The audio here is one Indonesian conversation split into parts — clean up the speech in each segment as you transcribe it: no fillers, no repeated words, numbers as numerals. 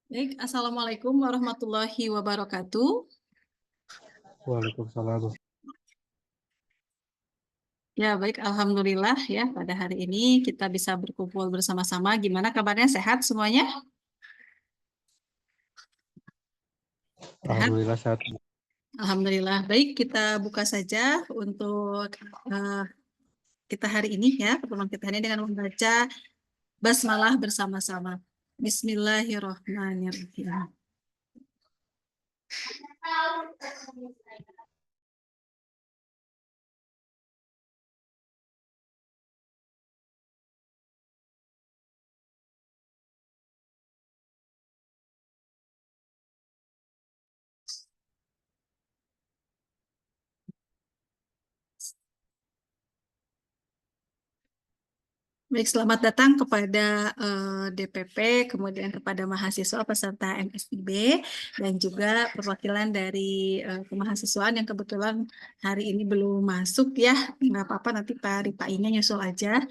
Baik, Assalamualaikum warahmatullahi wabarakatuh. Waalaikumsalam. Ya, baik, Alhamdulillah ya pada hari ini kita bisa berkumpul bersama-sama. Gimana kabarnya? Sehat semuanya? Sehat? Alhamdulillah sehat. Alhamdulillah. Baik, kita buka saja untuk eh, kita hari ini ya, pertemuan kita ini dengan membaca basmalah bersama-sama. Bismillahirrahmanirrahim. Baik, selamat datang kepada DPP, kemudian kepada mahasiswa peserta MSIB, dan juga perwakilan dari kemahasiswaan yang kebetulan hari ini belum masuk ya. Nggak apa-apa, nanti Pak Ripainya nyusul aja.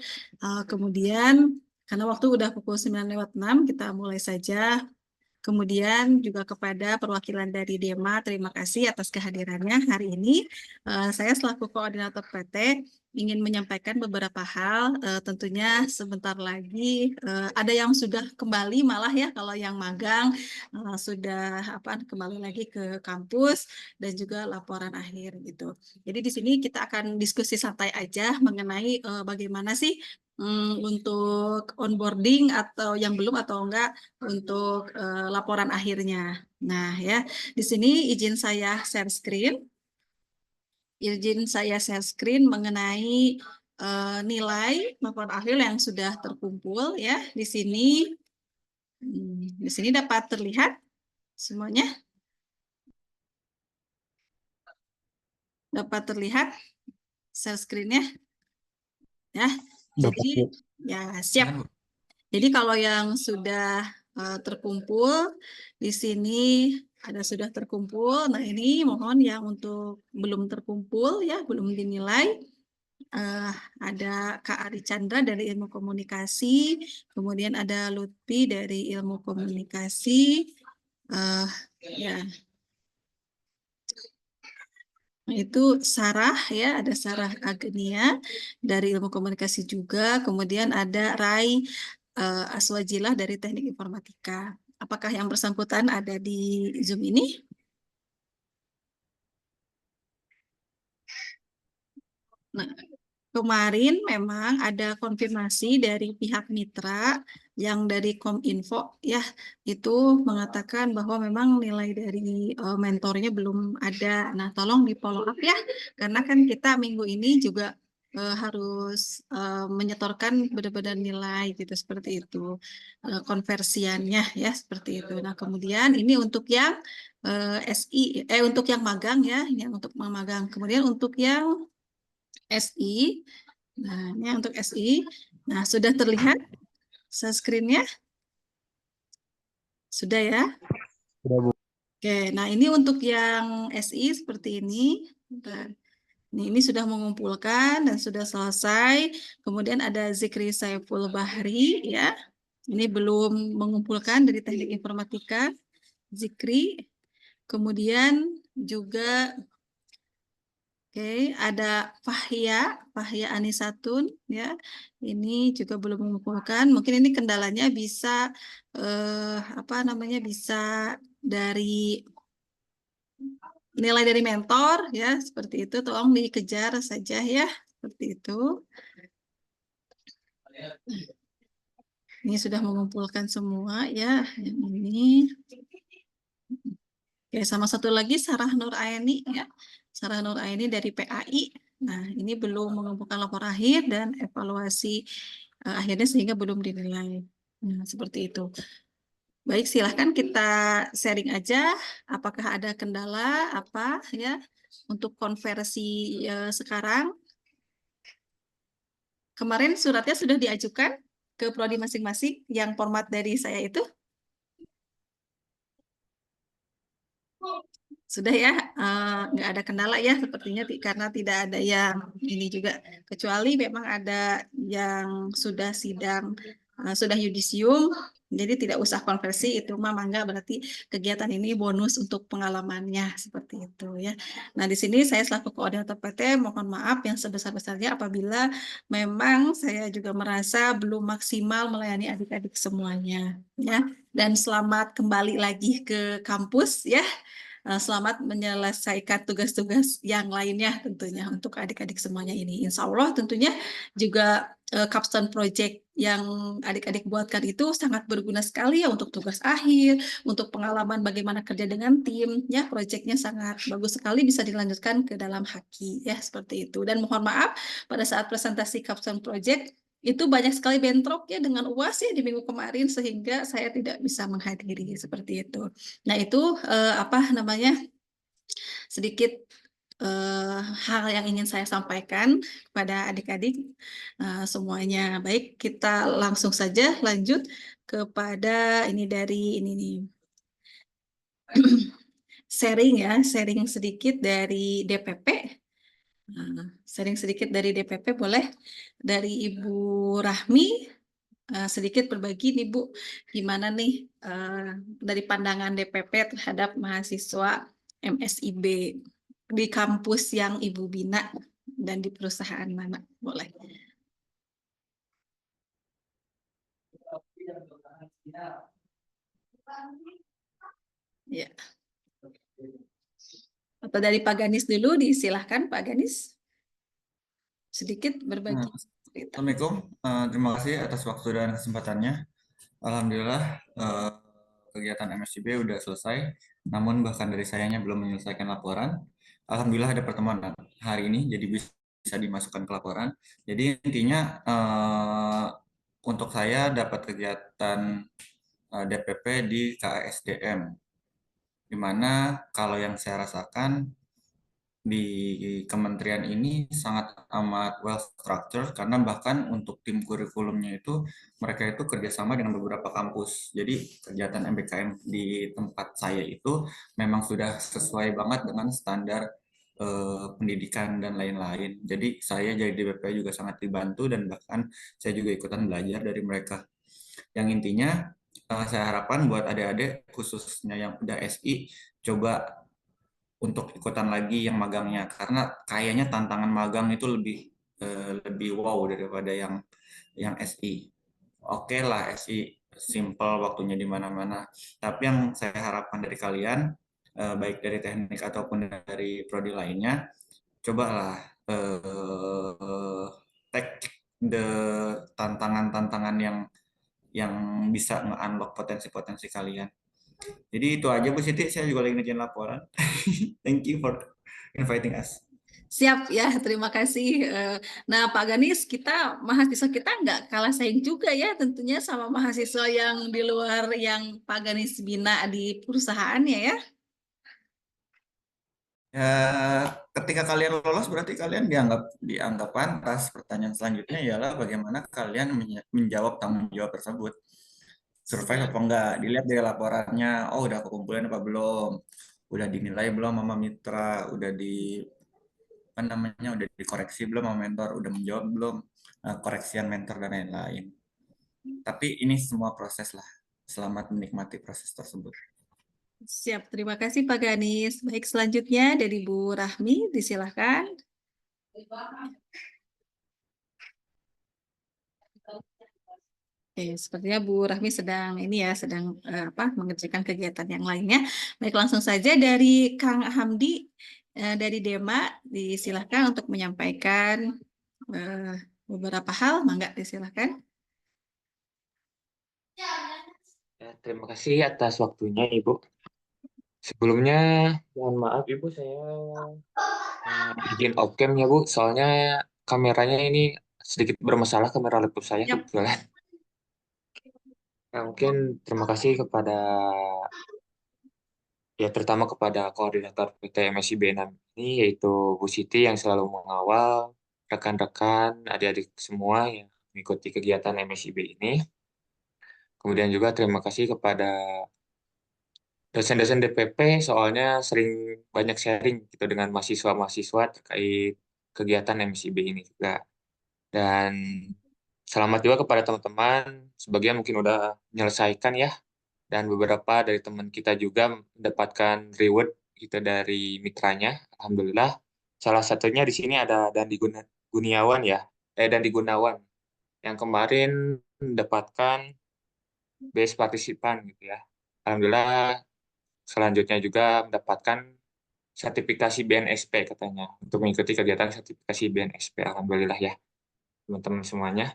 Kemudian, karena waktu udah pukul 9:06, kita mulai saja. Kemudian juga kepada perwakilan dari DEMA, terima kasih atas kehadirannya hari ini. Saya selaku koordinator PT ingin menyampaikan beberapa hal. Tentunya sebentar lagi ada yang sudah kembali malah ya, kalau yang magang sudah kembali lagi ke kampus dan juga laporan akhir gitu. Jadi di sini kita akan diskusi santai aja mengenai bagaimana sih untuk onboarding atau yang belum atau enggak untuk laporan akhirnya. Nah, ya, di sini izin saya share screen. Izin saya share screen mengenai nilai laporan akhir yang sudah terkumpul ya. Di sini dapat terlihat semuanya. Dapat terlihat share screen-nya. Ya. Jadi ya siap. Jadi kalau yang sudah terkumpul di sini ada sudah terkumpul. Nah, ini mohon yang untuk belum terkumpul ya, belum dinilai. Ada Kak Ari Chandra dari Ilmu Komunikasi, kemudian ada Lutfi dari Ilmu Komunikasi. Ya, itu Sarah ya, ada Sarah Agnia dari Ilmu Komunikasi juga, kemudian ada Rai Aswajilah dari Teknik Informatika. Apakah yang bersangkutan ada di Zoom ini? Nah, kemarin memang ada konfirmasi dari pihak mitra yang dari Kominfo ya, itu mengatakan bahwa memang nilai dari mentornya belum ada. Nah, tolong di follow up ya, karena kan kita minggu ini juga harus menyetorkan benar-benar nilai gitu, seperti itu konversiannya ya, seperti itu. Nah, kemudian ini untuk yang SI untuk yang magang ya, yang untuk magang. Kemudian untuk yang SI. Nah, ini untuk SI. Nah, sudah terlihat screen-nya? Sudah ya? Sudah, Bu. Oke, nah ini untuk yang SI seperti ini. Bentar. Ini sudah mengumpulkan dan sudah selesai. Kemudian ada Zikri Saiful Bahri ya. Ini belum mengumpulkan dari Teknik Informatika. Zikri. Kemudian juga ada Fahya Anisatun ya. Ini juga belum mengumpulkan. Mungkin ini kendalanya bisa bisa dari nilai dari mentor ya, seperti itu. Tolong dikejar saja ya, seperti itu. Ini sudah mengumpulkan semua ya, yang ini. Oke, sama satu lagi Sarah Nur Aini ya. Sarah Nur Aini dari PAI. Nah, ini belum mengumpulkan lapor akhir dan evaluasi akhirnya sehingga belum dinilai. Nah, seperti itu. Baik, silahkan kita sharing aja. Apakah ada kendala apa ya untuk konversi sekarang? Kemarin suratnya sudah diajukan ke prodi masing-masing yang format dari saya itu. Sudah ya, nggak ada kendala ya sepertinya karena tidak ada yang ini juga, kecuali memang ada yang sudah sidang, sudah yudisium Jadi tidak usah konversi, itu mah mangga, berarti kegiatan ini bonus untuk pengalamannya seperti itu ya. Nah, di sini saya selaku koordinator PT mohon maaf yang sebesar-besarnya apabila memang saya juga merasa belum maksimal melayani adik-adik semuanya ya. Dan selamat kembali lagi ke kampus ya. Selamat menyelesaikan tugas-tugas yang lainnya tentunya untuk adik-adik semuanya ini. Insya Allah tentunya juga capstone project yang adik-adik buatkan itu sangat berguna sekali ya untuk tugas akhir, untuk pengalaman bagaimana kerja dengan tim, ya proyeknya sangat bagus sekali bisa dilanjutkan ke dalam haki ya seperti itu. Dan mohon maaf pada saat presentasi capstone project itu banyak sekali bentrok ya dengan UAS ya di minggu kemarin sehingga saya tidak bisa menghadiri seperti itu. Nah itu apa namanya sedikit hal yang ingin saya sampaikan kepada adik-adik semuanya. Baik, kita langsung saja lanjut kepada ini dari ini nih. Sharing ya, sharing sedikit dari DPP. Sharing sedikit dari DPP boleh dari Ibu Rahmi sedikit berbagi nih Bu, gimana nih dari pandangan DPP terhadap mahasiswa MSIB di kampus yang Ibu bina dan di perusahaan mana? Boleh. Ya. Atau dari Pak Ganis dulu, disilahkan Pak Ganis sedikit berbagi cerita. Assalamualaikum, terima kasih atas waktu dan kesempatannya. Alhamdulillah kegiatan MSCB udah selesai, namun bahkan dari sayanya belum menyelesaikan laporan. Alhamdulillah ada pertemuan hari ini, jadi bisa dimasukkan ke laporan. Jadi intinya untuk saya dapat kegiatan DPP di KASDM, di mana kalau yang saya rasakan di kementerian ini sangat amat well structured karena bahkan untuk tim kurikulumnya itu mereka itu kerjasama dengan beberapa kampus. Jadi kegiatan MBKM di tempat saya itu memang sudah sesuai banget dengan standar pendidikan dan lain-lain. Jadi saya jadi DPP juga sangat dibantu dan bahkan saya juga ikutan belajar dari mereka. Yang intinya saya harapkan buat adik-adik khususnya yang udah SI coba untuk ikutan lagi yang magangnya karena kayaknya tantangan magang itu lebih wow daripada yang SI. Oke lah SI simple waktunya di mana-mana. Tapi yang saya harapkan dari kalian baik dari teknik ataupun dari prodi lainnya, cobalah take the tantangan-tantangan yang bisa nge-unlock potensi-potensi kalian. Jadi itu aja Bu Siti, saya juga lagi ngerjain laporan. Thank you for inviting us. Siap ya, terima kasih. Nah, Pak Ganis, mahasiswa kita nggak kalah saing juga ya tentunya sama mahasiswa yang di luar yang Pak Ganis bina di perusahaannya ya. Ya, ketika kalian lolos berarti kalian dianggap pantas. Pertanyaan selanjutnya ialah bagaimana kalian menjawab tanggung jawab tersebut. Survive apa enggak? Dilihat dari laporannya. Oh, udah kekumpulin apa belum? Udah dinilai belum sama mitra? Udah di apa namanya? Udah dikoreksi belum sama mentor? Udah menjawab belum koreksian mentor dan lain-lain. Tapi ini semua proses lah. Selamat menikmati proses tersebut. Siap, terima kasih Pak Ganis. Baik, selanjutnya dari Bu Rahmi, disilahkan. Sepertinya Bu Rahmi sedang apa mengerjakan kegiatan yang lainnya. Baik, langsung saja dari Kang Hamdi dari Dema, disilahkan untuk menyampaikan beberapa hal. Mangga, disilahkan. Ya, terima kasih atas waktunya, Ibu. Sebelumnya, mohon maaf, Ibu, saya izin off cam ya, Bu. Soalnya kameranya ini sedikit bermasalah, kamera laptop saya Yap. kebetulan. Nah, mungkin terima kasih kepada, ya terutama kepada koordinator PT MSI B6 ini, yaitu Bu Siti yang selalu mengawal rekan-rekan, adik-adik semua yang mengikuti kegiatan MSIB ini. Kemudian juga terima kasih kepada dosen-dosen DPP soalnya sering banyak sharing gitu dengan mahasiswa-mahasiswa terkait kegiatan MCB ini juga. Dan selamat juga kepada teman-teman, sebagian mungkin udah menyelesaikan ya, dan beberapa dari teman kita juga mendapatkan reward gitu dari mitranya, alhamdulillah. Salah satunya di sini ada Guniawan ya, Dandi Gunawan yang kemarin mendapatkan best partisipan gitu ya. Alhamdulillah selanjutnya juga mendapatkan sertifikasi BNSP katanya untuk mengikuti kegiatan sertifikasi BNSP. Alhamdulillah ya teman-teman semuanya.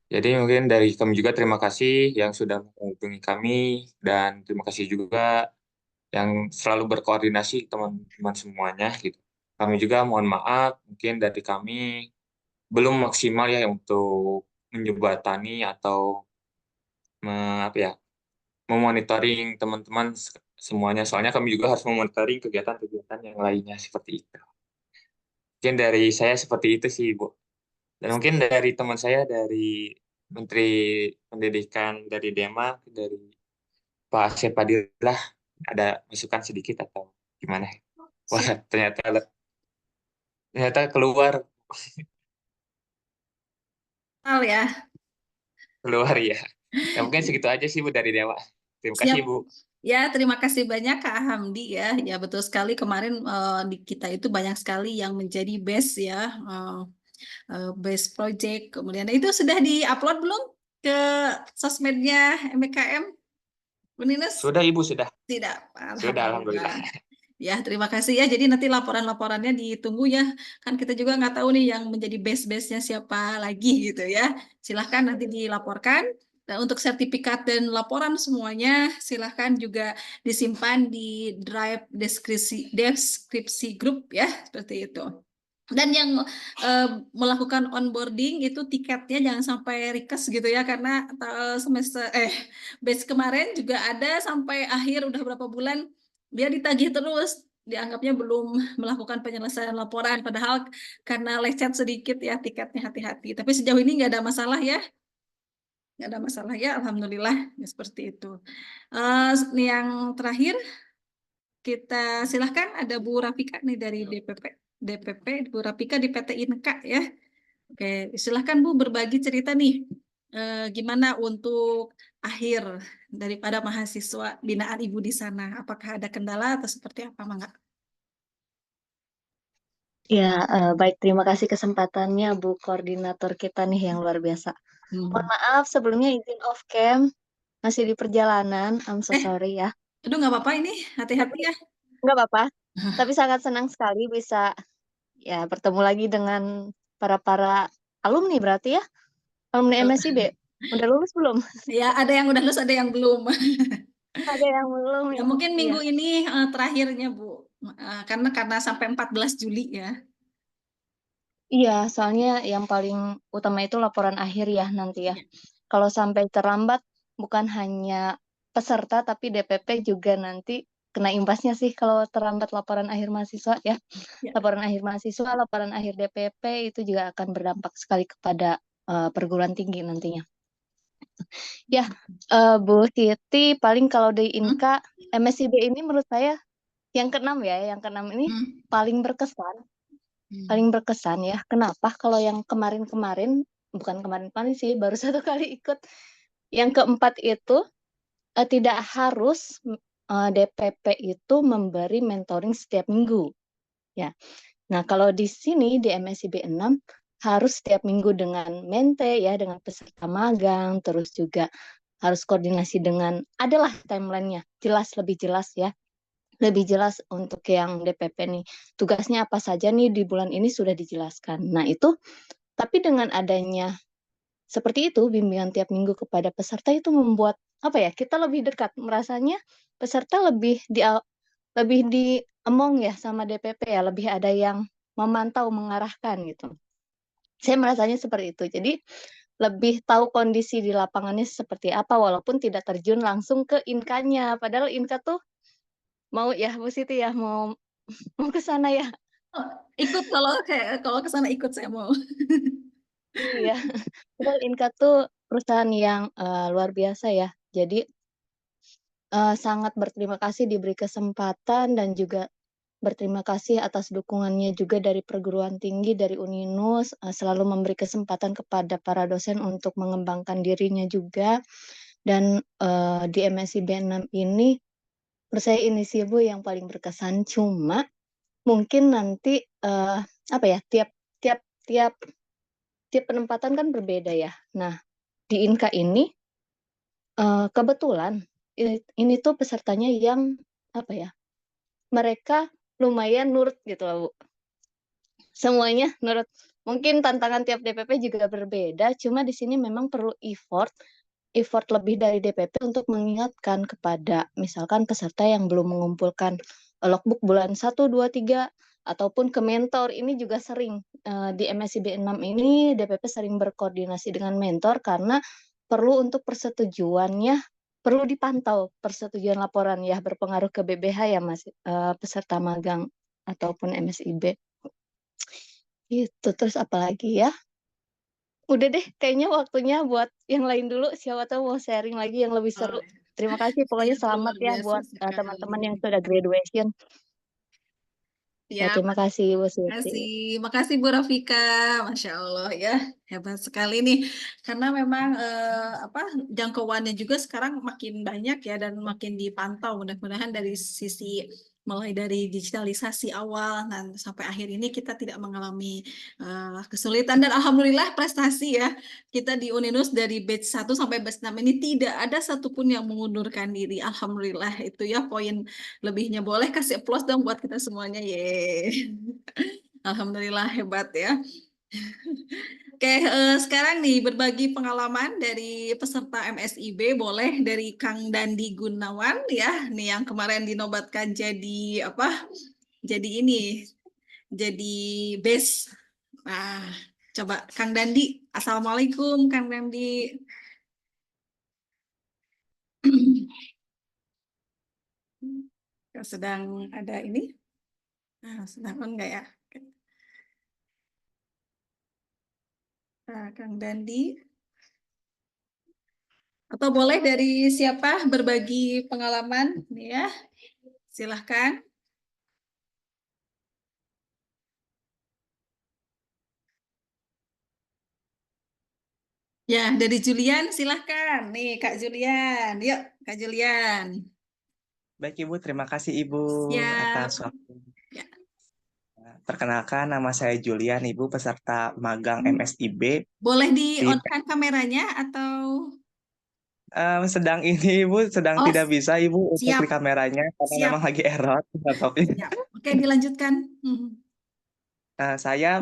Jadi mungkin dari kami juga terima kasih yang sudah menghubungi kami dan terima kasih juga yang selalu berkoordinasi teman-teman semuanya gitu. Kami juga mohon maaf mungkin dari kami belum maksimal ya untuk menjembatani atau apa ya memonitoring teman-teman semuanya. Soalnya kami juga harus memonitoring kegiatan-kegiatan yang lainnya seperti itu. Mungkin dari saya seperti itu sih, Bu. Dan mungkin dari teman saya dari Menteri Pendidikan dari Dema, dari Pak Asep Padillah, ada masukan sedikit atau gimana? Wah, Siap. ternyata keluar Hal ya. keluar ya. Ya mungkin segitu aja sih Bu dari Dewa. Terima kasih Siap. Bu. Ya, terima kasih banyak Kak Hamdi ya. Ya, betul sekali kemarin di kita itu banyak sekali yang menjadi best ya. Best project. Kemudian itu sudah di-upload belum ke sosmednya MBKM? Bu Ninus? Sudah Ibu sudah. Tidak. Sudah alhamdulillah. Alhamdulillah. Ya, terima kasih ya. Jadi nanti laporan-laporannya ditunggu ya. Kan kita juga nggak tahu nih yang menjadi base-base-nya siapa lagi gitu ya. Silahkan nanti dilaporkan. Dan untuk sertifikat dan laporan semuanya, silahkan juga disimpan di drive deskripsi grup ya, seperti itu. Dan yang melakukan onboarding itu tiketnya jangan sampai request gitu ya, karena semester batch kemarin juga ada sampai akhir udah berapa bulan dia ditagih terus, dianggapnya belum melakukan penyelesaian laporan, padahal karena lecet sedikit ya tiketnya, hati-hati. Tapi sejauh ini nggak ada masalah ya, nggak ada masalah ya, alhamdulillah ya, seperti itu. Yang terakhir kita silahkan ada Bu Rafika nih dari DPP Bu Rafika di PT Inka ya. Oke, silahkan Bu berbagi cerita nih, gimana untuk akhir daripada mahasiswa binaan Ibu di sana? Apakah ada kendala atau seperti apa, Mangga? Ya, baik. Terima kasih kesempatannya, Bu Koordinator kita nih yang luar biasa. Mohon maaf sebelumnya izin off cam, masih di perjalanan. I'm so sorry ya. Aduh, nggak apa-apa ini, hati-hati ya. Nggak apa-apa. Tapi sangat senang sekali bisa ya bertemu lagi dengan para alumni berarti ya. Alumni MSIB. Udah lulus belum? Ya, ada yang udah lulus, ada yang belum. Ada yang belum Ya, ya. mungkin Iya. minggu ini terakhirnya, Bu. Karena sampai 14 Juli ya. Iya, soalnya yang paling utama itu laporan akhir ya nanti ya. Ya. Kalau sampai terlambat, bukan hanya peserta, tapi DPP juga nanti kena imbasnya sih kalau terlambat laporan akhir mahasiswa ya. Ya. Laporan akhir mahasiswa, laporan akhir DPP itu juga akan berdampak sekali kepada perguruan tinggi nantinya. Ya, Bu Siti, paling kalau di Inka, MSIB ini menurut saya yang keenam ya, yang keenam ini paling berkesan. Paling berkesan ya. Kenapa? Kalau yang kemarin-kemarin, bukan kemarin-kemarin sih, baru satu kali ikut. Yang keempat itu tidak harus DPP itu memberi mentoring setiap minggu. Ya. Nah, kalau di sini di MSIB 6 harus setiap minggu dengan mente ya, dengan peserta magang, terus juga harus koordinasi dengan adalah timelinenya, jelas lebih jelas ya. Lebih jelas untuk yang DPP nih. Tugasnya apa saja nih di bulan ini sudah dijelaskan. Nah, itu tapi dengan adanya seperti itu bimbingan tiap minggu kepada peserta itu membuat apa ya? Kita lebih dekat, merasanya peserta lebih diemong ya sama DPP ya, lebih ada yang memantau, mengarahkan gitu. Saya merasanya seperti itu. Jadi lebih tahu kondisi di lapangannya seperti apa walaupun tidak terjun langsung ke Inkanya. Padahal Inka tuh mau ya Bu Siti ya mau ke sana ya. Oh, ikut kalau ke sana ikut saya mau. Iya. Padahal Inka tuh perusahaan yang luar biasa ya. Jadi sangat berterima kasih diberi kesempatan dan juga berterima kasih atas dukungannya juga dari perguruan tinggi, dari Uninus, selalu memberi kesempatan kepada para dosen untuk mengembangkan dirinya juga. Dan di MSIB 6 ini, menurut saya ini sih Bu yang paling berkesan. Cuma mungkin nanti apa ya, tiap penempatan kan berbeda ya. Nah, di Inka ini kebetulan ini tuh pesertanya yang apa ya, mereka lumayan nurut gitu loh Bu. Semuanya nurut. Mungkin tantangan tiap DPP juga berbeda, cuma di sini memang perlu effort lebih dari DPP untuk mengingatkan kepada misalkan peserta yang belum mengumpulkan logbook bulan 1, 2, 3, ataupun ke mentor. Ini juga sering di MSIB 6 ini DPP sering berkoordinasi dengan mentor karena perlu untuk persetujuannya, perlu dipantau persetujuan laporan ya, berpengaruh ke BBH ya Mas, peserta magang ataupun MSIB. Gitu, terus apalagi ya? Udah deh, kayaknya waktunya buat yang lain dulu. Siapa tahu mau sharing lagi yang lebih seru. Oh, Terima kasih, pokoknya siap, selamat luar ya biasa buat teman-teman yang sekali. sudah graduation. Ya, Ya, terima kasih Bu Siti. makasih Bu Rafika, Masya Allah ya, hebat sekali nih. Karena memang jangkauannya juga sekarang makin banyak ya dan makin dipantau. Mudah-mudahan dari sisi mulai dari digitalisasi awal dan sampai akhir ini kita tidak mengalami kesulitan dan alhamdulillah prestasi ya. Kita di Uninus dari batch 1 sampai batch 6 ini tidak ada satupun yang mengundurkan diri. Alhamdulillah itu ya poin lebihnya. Boleh kasih applause dong buat kita semuanya. Ye. Alhamdulillah hebat ya. Oke, sekarang nih berbagi pengalaman dari peserta MSIB boleh dari Kang Dandi Gunawan ya. Nih yang kemarin dinobatkan jadi apa? Jadi ini, jadi base. Nah, coba Kang Dandi. Assalamualaikum Kang Dandi. Sedang ada ini? Sedang enggak ya? Nah, Kang Dandi. Atau boleh dari siapa berbagi pengalaman nih ya? Silahkan. Ya, dari Julian silahkan. Nih Kak Julian. Yuk Kak Julian. Baik Ibu, terima kasih Ibu Siap. atas waktu. Ya. Perkenalkan, nama saya Julian, Ibu, peserta magang MSIB. Boleh di-on-kan kameranya atau? Sedang ini Ibu, sedang Oh, tidak bisa Ibu untuk siap. di kameranya karena Siap. memang lagi error laptopnya. Siap. Oke, dilanjutkan. Saya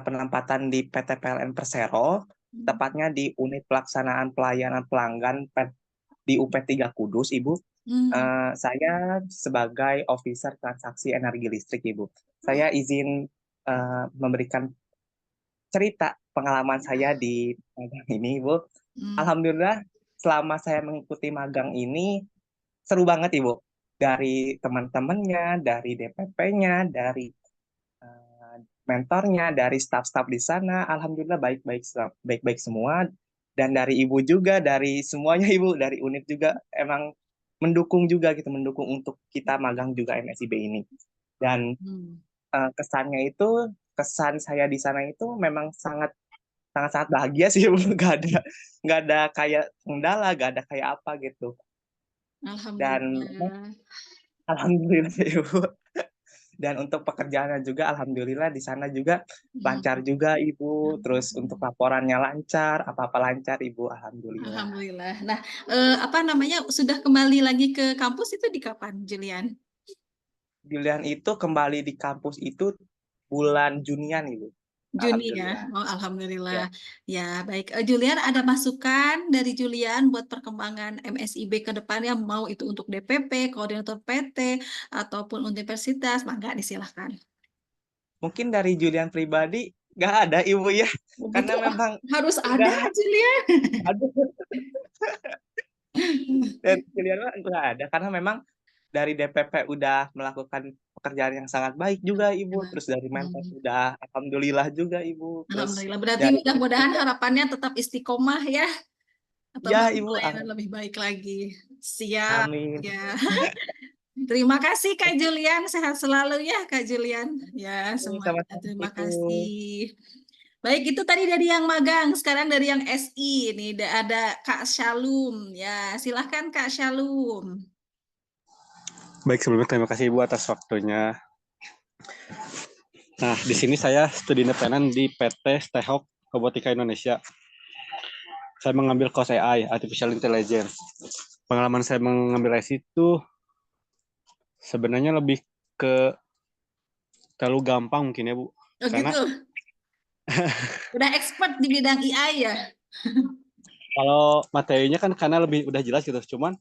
penempatan di PT PLN Persero, tepatnya di unit pelaksanaan pelayanan pelanggan di UP3 Kudus, Ibu. Saya sebagai officer transaksi energi listrik, Ibu. Saya izin memberikan cerita pengalaman saya di magang ini, Ibu. Alhamdulillah, selama saya mengikuti magang ini, seru banget, Ibu. Dari teman-temannya, dari DPP-nya, dari mentornya, dari staf-staf di sana, alhamdulillah baik-baik semua. Dan dari Ibu juga, dari semuanya Ibu, dari unit juga emang mendukung juga gitu, mendukung untuk kita magang juga MSIB ini. Dan kesan saya di sana itu memang sangat bahagia sih Bu. Nggak ada kayak kendala, nggak ada kayak apa gitu. Dan alhamdulillah Ibu. Dan untuk pekerjaannya juga alhamdulillah di sana juga lancar juga Ibu. Terus untuk laporannya lancar, apa-apa lancar Ibu, alhamdulillah. Alhamdulillah. Nah, sudah kembali lagi ke kampus itu di kapan, Julian? Julian itu kembali di kampus itu bulan Junian Ibu. Juni ya, oh alhamdulillah. Ya baik, Julian ada masukan dari Julian buat perkembangan MSIB ke depannya, mau itu untuk DPP, koordinator PT, ataupun universitas, mangga disilahkan. Mungkin dari Julian pribadi nggak ada Ibu ya, karena memang harus ada Julian. Dari Julian nggak ada, karena memang dari DPP udah melakukan pekerjaan yang sangat baik juga Ibu, terus dari mentor sudah alhamdulillah juga Ibu. Alhamdulillah, berarti mudah-mudahan harapannya tetap istiqomah ya, atau ya Ibu, lebih baik lagi. Siap. Amin. Ya. Terima kasih Kak Julian, sehat selalu ya Kak Julian. Ya, semuanya Sama-sama, terima Ibu. kasih. Baik, itu tadi dari yang magang, sekarang dari yang SI. Ini ada Kak Shalum. Ya, silahkan Kak Shalum. Baik, sebelumnya terima kasih Ibu atas waktunya. Nah, di sini saya studi independen di PT Stehok Robotika Indonesia. Saya mengambil course AI, Artificial Intelligence. Pengalaman saya mengambil SI itu sebenarnya lebih ke terlalu gampang mungkin ya Bu. Oh Karena gitu. Udah expert di bidang AI ya? kalau materinya kan karena lebih udah jelas gitu. Cuman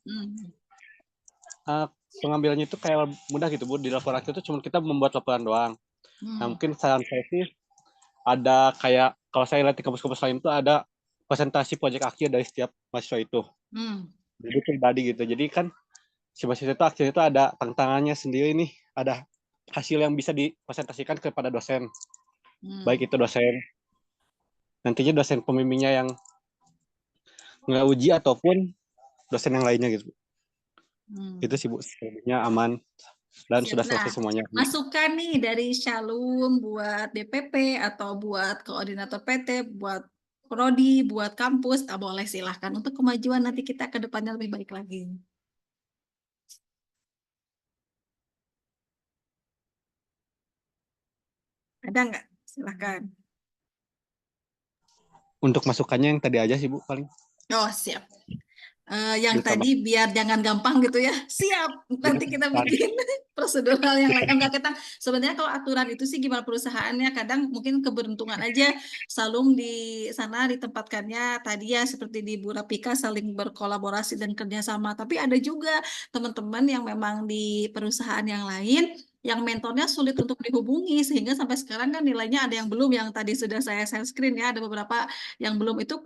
pengambilannya itu kayak mudah gitu Bu. Di laporan itu cuma kita membuat laporan doang. Nah, mungkin saran saya sih ada kayak kalau saya lihat di kampus-kampus lain itu ada presentasi proyek akhir dari setiap mahasiswa itu. Jadi pribadi gitu. Jadi kan si mahasiswa itu akhirnya itu ada tantangannya sendiri nih. Ada hasil yang bisa dipresentasikan kepada dosen. Baik itu dosen nantinya dosen pembimbingnya yang nggak uji ataupun dosen yang lainnya gitu. Itu sih Bu, sebenarnya aman dan sudah selesai semuanya. Masukan nih dari Shalum buat DPP atau buat koordinator PT, buat prodi, buat kampus, boleh silahkan untuk kemajuan nanti kita ke depannya lebih baik lagi. Ada nggak? Silahkan. Untuk masukannya yang tadi aja sih Bu paling. Oh siap. Yang tadi biar jangan gampang gitu ya. Siap. Nanti kita bikin prosedural yang lain. Enggak, kita sebenarnya kalau aturan itu sih gimana perusahaannya, kadang mungkin keberuntungan aja Salum di sana ditempatkannya tadi ya seperti di Burapika saling berkolaborasi dan kerjasama. Tapi ada juga teman-teman yang memang di perusahaan yang lain yang mentornya sulit untuk dihubungi sehingga sampai sekarang kan nilainya ada yang belum, yang tadi sudah saya share screen ya, ada beberapa yang belum itu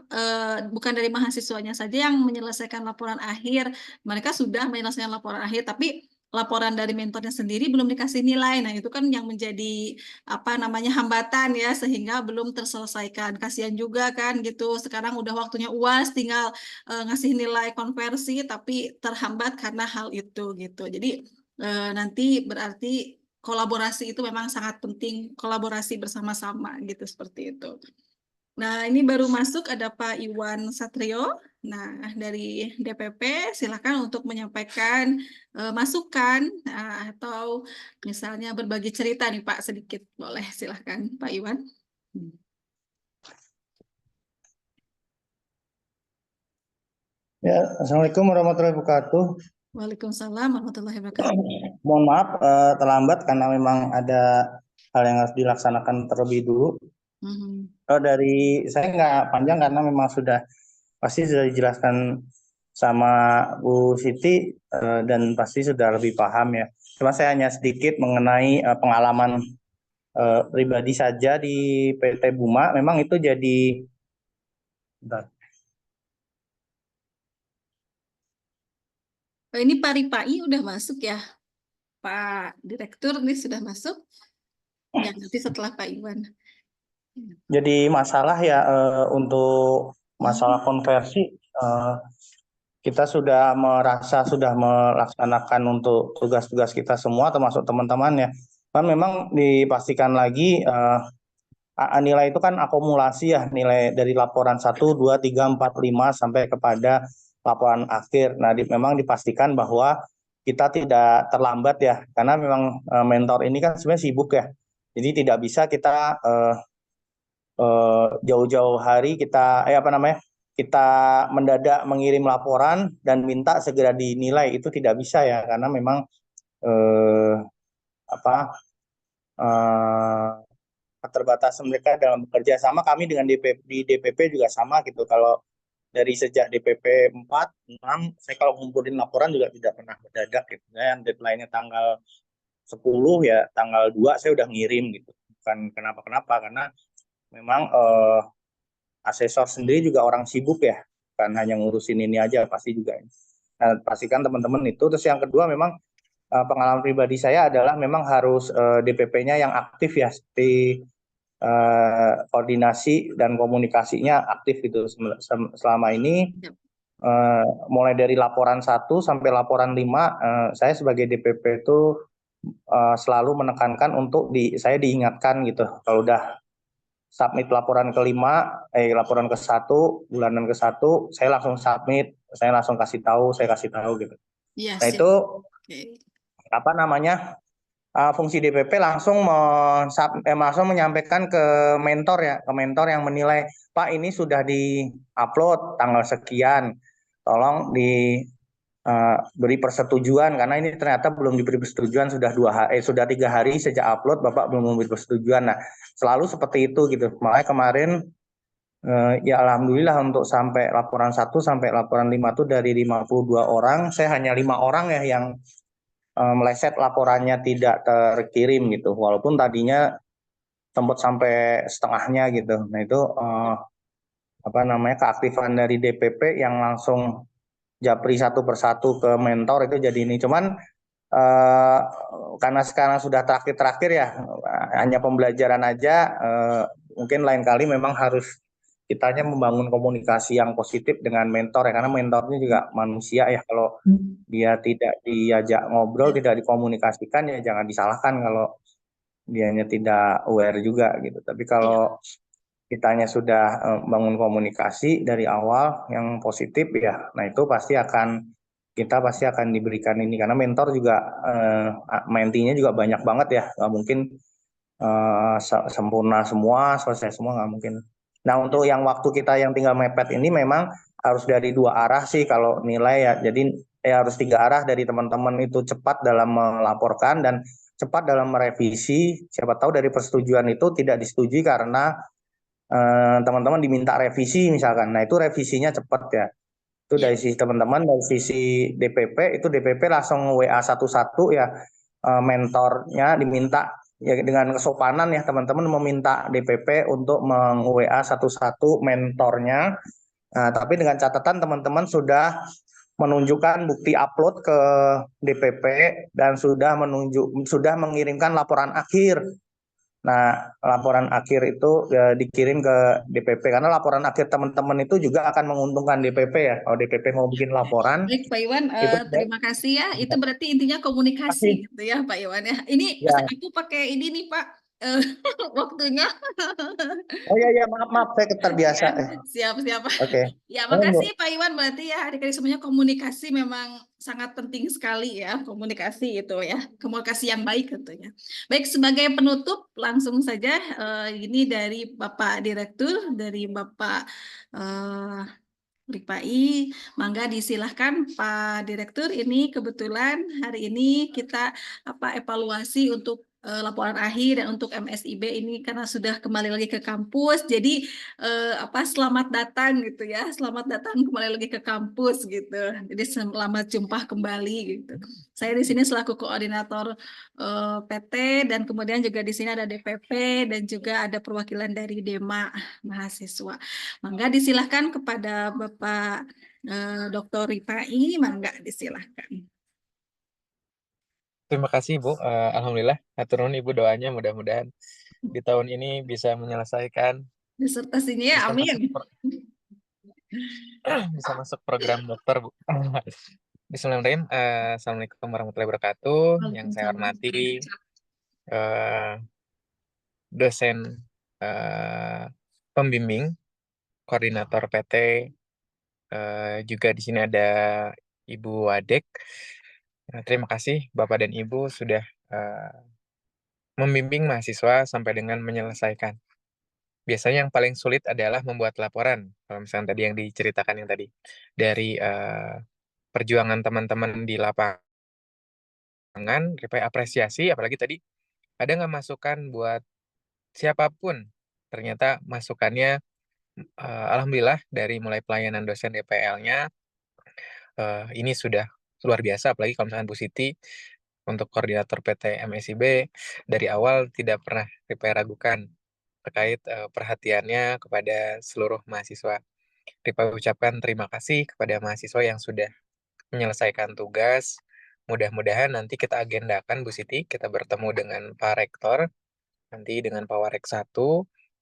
bukan dari mahasiswanya saja yang menyelesaikan laporan akhir, mereka sudah menyelesaikan laporan akhir tapi laporan dari mentornya sendiri belum dikasih nilai. Nah, itu kan yang menjadi apa namanya hambatan ya sehingga belum terselesaikan. Kasihan juga kan gitu. Sekarang udah waktunya UAS tinggal ngasih nilai konversi tapi terhambat karena hal itu gitu. Jadi nanti berarti kolaborasi itu memang sangat penting, kolaborasi bersama-sama gitu seperti itu. Nah, ini baru masuk ada Pak Iwan Satrio. Nah, dari DPP silakan untuk menyampaikan masukan atau misalnya berbagi cerita nih Pak sedikit. Boleh silakan Pak Iwan. Ya, Assalamualaikum warahmatullahi wabarakatuh. Waalaikumsalam warahmatullahi wabarakatuh. Mohon maaf terlambat karena memang ada hal yang harus dilaksanakan terlebih dulu. Dari saya nggak panjang karena memang pasti sudah dijelaskan sama Bu Siti dan pasti sudah lebih paham ya. Cuma saya hanya sedikit mengenai pengalaman pribadi saja di PT Buma. Memang itu jadi ini Pak Ripai udah masuk ya, Pak Direktur nih sudah masuk. Ya, nanti setelah Pak Iwan. Jadi masalah ya untuk masalah konversi kita sudah merasa sudah melaksanakan untuk tugas-tugas kita semua termasuk teman-teman ya. Kan memang dipastikan lagi nilai itu kan akumulasi ya, nilai dari laporan 1, 2, 3, 4, 5 sampai kepada laporan akhir. Nah, memang dipastikan bahwa kita tidak terlambat ya, karena memang mentor ini kan sebenarnya sibuk ya. Jadi tidak bisa kita jauh-jauh hari kita kita mendadak mengirim laporan dan minta segera dinilai, itu tidak bisa ya, karena memang keterbatasan mereka dalam bekerja sama. Kami dengan DPP juga sama gitu. Kalau dari sejak DPP 4, 6, saya kalau ngumpulin laporan juga tidak pernah mendadak gitu. Dan deadline-nya tanggal 10 ya, tanggal 2 saya udah ngirim gitu. Bukan kenapa-kenapa, karena memang asesor sendiri juga orang sibuk ya, bukan hanya ngurusin ini aja, pasti juga. Nah, pastikan teman-teman itu. Terus yang kedua memang pengalaman pribadi saya adalah memang harus DPP-nya yang aktif ya, seperti koordinasi dan komunikasinya aktif gitu selama ini. mulai dari laporan 1 sampai laporan 5, saya sebagai DPP itu selalu menekankan untuk saya diingatkan gitu. Kalau udah submit laporan laporan ke-1, bulanan ke-1, saya langsung submit, saya langsung kasih tahu gitu. Iya, Nah siap. itu Oke. fungsi DPP langsung menyampaikan ke mentor ya, ke mentor yang menilai, Pak ini sudah di-upload tanggal sekian, tolong beri persetujuan karena ini ternyata belum diberi persetujuan sudah 3 hari sejak upload Bapak belum memberi persetujuan. Nah, selalu seperti itu gitu. Makanya kemarin ya alhamdulillah untuk sampai laporan 1 sampai laporan 5 itu dari 52 orang, saya hanya 5 orang ya yang meleset laporannya tidak terkirim gitu. Walaupun tadinya sempat sampai setengahnya gitu. Nah, itu keaktifan dari DPP yang langsung japri satu persatu ke mentor itu jadi ini. Cuman karena sekarang sudah terakhir ya, hanya pembelajaran aja, mungkin lain kali memang harus kitanya membangun komunikasi yang positif dengan mentor ya, karena mentornya juga manusia ya, kalau dia tidak diajak ngobrol, tidak dikomunikasikan ya jangan disalahkan kalau dianya tidak aware juga gitu. Tapi kalau kitanya sudah bangun komunikasi dari awal yang positif ya, nah itu kita pasti akan diberikan ini, karena mentor juga mentinya juga banyak banget ya, nggak mungkin sempurna semua, selesai semua nggak mungkin. Nah untuk yang waktu kita yang tinggal mepet ini memang harus dari 2 arah sih kalau nilai ya, jadi harus 3 arah, dari teman-teman itu cepat dalam melaporkan dan cepat dalam merevisi. Siapa tahu dari persetujuan itu tidak disetujui karena teman-teman diminta revisi misalkan, nah itu revisinya cepat ya. Itu dari sisi teman-teman, dari sisi DPP itu DPP langsung WA satu-satu ya, mentornya diminta ya dengan kesopanan ya, teman-teman meminta DPP untuk meng-WA satu-satu mentornya. Nah, tapi dengan catatan teman-teman sudah menunjukkan bukti upload ke DPP dan sudah mengirimkan laporan akhir. Nah, laporan akhir itu dikirim ke DPP, karena laporan akhir teman-teman itu juga akan menguntungkan DPP ya. Kalau DPP mau bikin laporan, Baik, Pak Iwan, itu terima kasih ya. Itu berarti intinya komunikasi gitu ya, Pak Iwan ya. Ini ya. aku pakai ini nih, Pak, waktunya. Oh ya, maaf, saya terbiasa. Siap. Oke. Ya, makasih Pak Iwan. Berarti ya adik-adik semuanya komunikasi memang sangat penting sekali ya, komunikasi itu ya, komunikasi yang baik tentunya. Baik, sebagai penutup langsung saja ini dari Bapak Direktur, dari Bapak Ripai, mangga disilahkan Pak Direktur. Ini kebetulan hari ini kita evaluasi untuk laporan akhir dan untuk MSIB ini karena sudah kembali lagi ke kampus. Jadi selamat datang gitu ya, selamat datang kembali lagi ke kampus gitu. Jadi selamat jumpa kembali gitu. Saya di sini selaku koordinator PT dan kemudian juga di sini ada DPP dan juga ada perwakilan dari DEMA mahasiswa. Mangga disilahkan kepada Bapak Dr. Ripai, mangga disilahkan. Terima kasih Bu. Alhamdulillah, atur nuhun Ibu doanya, mudah-mudahan di tahun ini bisa menyelesaikan disertasinya ya, amin. Bisa masuk program dokter Bu. Bismillahirrahmanirrahim. Assalamualaikum warahmatullahi wabarakatuh. Yang saya hormati dosen pembimbing, koordinator PT, juga di sini ada Ibu Wadek. Terima kasih Bapak dan Ibu sudah membimbing mahasiswa sampai dengan menyelesaikan. Biasanya yang paling sulit adalah membuat laporan. Kalau misalnya tadi yang diceritakan yang tadi dari perjuangan teman-teman di lapangan, apresiasi, apalagi tadi ada nggak masukan buat siapapun. Ternyata masukannya alhamdulillah dari mulai pelayanan dosen DPL-nya ini sudah luar biasa, apalagi kalau misalkan Bu Siti untuk koordinator PT MSIB dari awal tidak pernah Ripai ragukan terkait perhatiannya kepada seluruh mahasiswa. Ripai ucapkan terima kasih kepada mahasiswa yang sudah menyelesaikan tugas. Mudah-mudahan nanti kita agendakan Bu Siti, kita bertemu dengan Pak Rektor, nanti dengan Pak Warek 1,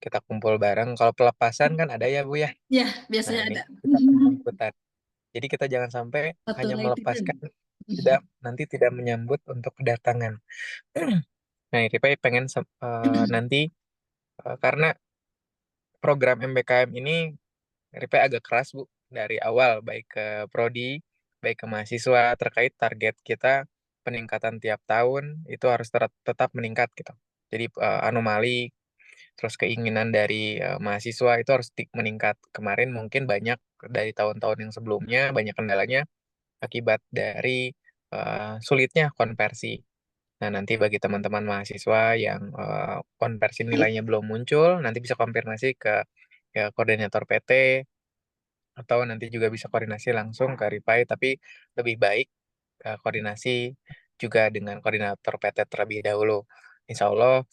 kita kumpul bareng. Kalau pelepasan kan ada ya Bu ya? Ya, biasanya Nah, ini ada. kita penjemputan. Jadi kita jangan sampai hanya Auto melepaskan, writing. nanti tidak menyambut untuk kedatangan. Nah, RIPE pengen nanti karena program MBKM ini RIPE agak keras Bu dari awal, baik ke prodi, baik ke mahasiswa, terkait target kita peningkatan tiap tahun itu harus tetap meningkat gitu. Jadi anomali terus keinginan dari mahasiswa itu harus meningkat. Kemarin mungkin banyak dari tahun-tahun yang sebelumnya banyak kendalanya akibat dari sulitnya konversi. Nah, nanti bagi teman-teman mahasiswa yang konversi nilainya belum muncul, nanti bisa konfirmasi ke koordinator PT, atau nanti juga bisa koordinasi langsung ke RIPAI, tapi lebih baik koordinasi juga dengan koordinator PT terlebih dahulu. Insya Allah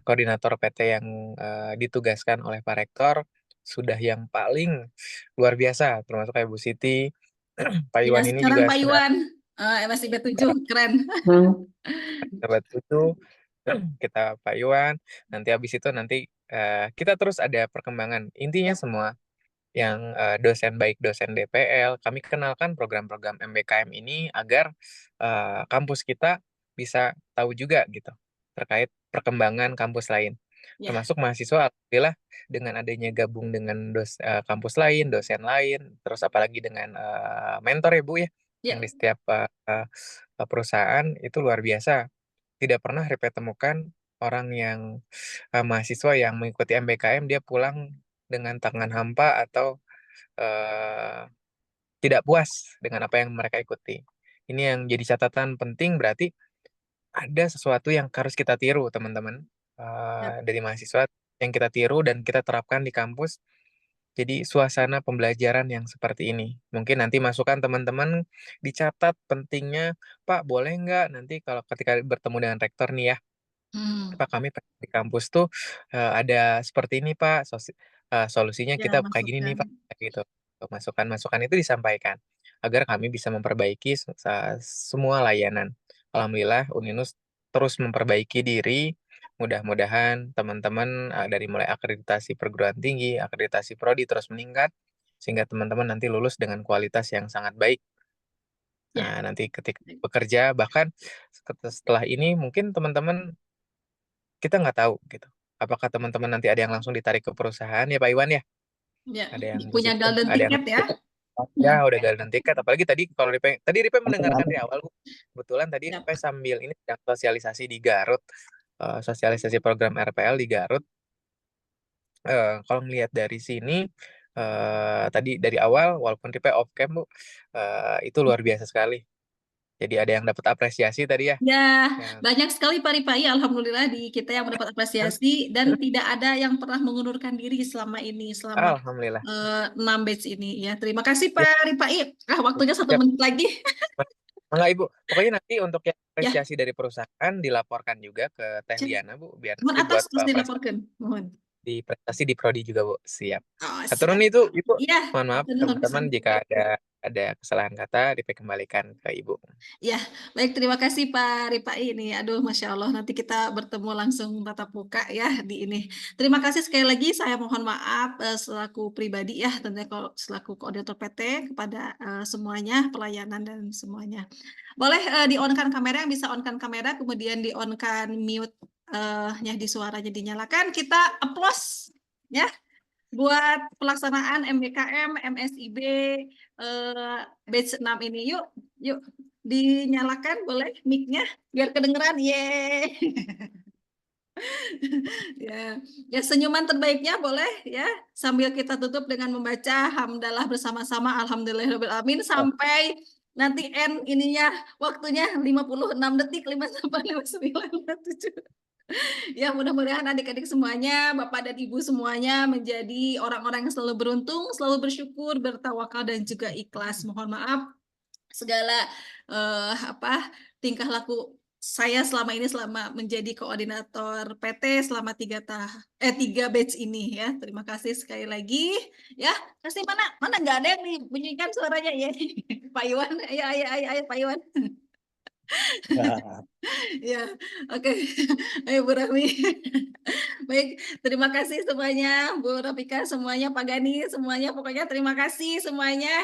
koordinator PT yang ditugaskan oleh Pak Rektor sudah yang paling luar biasa, termasuk kayak Bu Siti, Pak Ya, Iwan ini sekarang juga Pak sudah Iwan, MSIB 7, keren. dapat itu kita Pak Iwan. Nanti habis itu kita terus ada perkembangan. Intinya semua yang dosen baik dosen DPL, kami kenalkan program-program MBKM ini agar kampus kita bisa tahu juga gitu terkait perkembangan kampus lain. Ya. Termasuk mahasiswa, alhamdulillah dengan adanya gabung dengan kampus lain, dosen lain, terus apalagi dengan mentor ya Bu ya, yang di setiap perusahaan itu luar biasa. Tidak pernah RIPE temukan orang yang mahasiswa yang mengikuti MBKM dia pulang dengan tangan hampa atau tidak puas dengan apa yang mereka ikuti. Ini yang jadi catatan penting, berarti ada sesuatu yang harus kita tiru teman-teman dari mahasiswa yang kita tiru dan kita terapkan di kampus. Jadi suasana pembelajaran yang seperti ini. Mungkin nanti masukan teman-teman dicatat pentingnya, Pak boleh nggak nanti kalau ketika bertemu dengan rektor nih ya, Pak kami di kampus tuh ada seperti ini Pak, solusinya Ya, kita kayak gini nih Pak, masukan. gitu. Masukan-masukan itu disampaikan agar kami bisa memperbaiki semua layanan. Alhamdulillah Uninus terus memperbaiki diri. Mudah-mudahan teman-teman dari mulai akreditasi perguruan tinggi, akreditasi prodi terus meningkat sehingga teman-teman nanti lulus dengan kualitas yang sangat baik. Nah, nanti ketika bekerja bahkan setelah ini mungkin teman-teman kita nggak tahu gitu. Apakah teman-teman nanti ada yang langsung ditarik ke perusahaan ya Pak Iwan ya? Ya, Ada yang punya begitu, golden ada yang ticket ya. ya udah golden ticket. Apalagi tadi kalau tadi Ripe mendengarkan di awal, Bu. Kebetulan tadi Ripe sambil ini sedang sosialisasi di Garut, sosialisasi program RPL di Garut. Kalau melihat dari sini tadi dari awal walaupun Ripe off cam Bu, itu luar biasa sekali. Jadi ada yang dapat apresiasi tadi ya. Ya, Yang banyak sekali Pak Ripai, alhamdulillah di kita yang mendapat apresiasi dan tidak ada yang pernah mengundurkan diri selama ini, selama alhamdulillah. 6 batch ini ya. Terima kasih Pak Ripai. Waktunya 1 menit lagi. Enggak Ibu, pokoknya nanti untuk yang apresiasi dari perusahaan dilaporkan juga ke Teh Liana Bu, biar Mohon nanti buat atas terus dilaporkan, mohon. di prestasi di prodi juga Bu, siap. Oh, Aturan siap. itu Ibu, Iya, mohon maaf teman-teman jika ada kesalahan kata dikembalikan ke Ibu. Ya, baik terima kasih Pak Ripai ini. Aduh, Masya Allah, nanti kita bertemu langsung tatap muka ya di ini. Terima kasih sekali lagi, saya mohon maaf selaku pribadi ya, tentunya kalau selaku koordinator PT kepada semuanya, pelayanan dan semuanya. Boleh di-on-kan kamera, yang bisa on-kan kamera, kemudian di-on-kan mute-nya di suaranya dinyalakan. Kita applause ya buat pelaksanaan MBKM, MSIB batch 6 ini. Yuk dinyalakan boleh mic-nya biar kedengeran. Yeay. Ya, senyuman terbaiknya boleh ya sambil kita tutup dengan membaca hamdalah bersama-sama alhamdulillahirabbil alamin sampai nanti end ininya waktunya 56 detik 5-59-57. Ya, mudah-mudahan adik-adik semuanya, Bapak dan Ibu semuanya menjadi orang-orang yang selalu beruntung, selalu bersyukur, bertawakal dan juga ikhlas. Mohon maaf segala tingkah laku saya selama ini selama menjadi koordinator PT selama 3 batch ini ya. Terima kasih sekali lagi ya. Kasih mana nggak ada yang dibunyikan suaranya ya. Pak Iwan, ayo Pak Iwan. Ya, oke. Ayo Bu Rami. Baik, terima kasih semuanya Bu Rafika, semuanya Pak Gani, semuanya pokoknya terima kasih semuanya.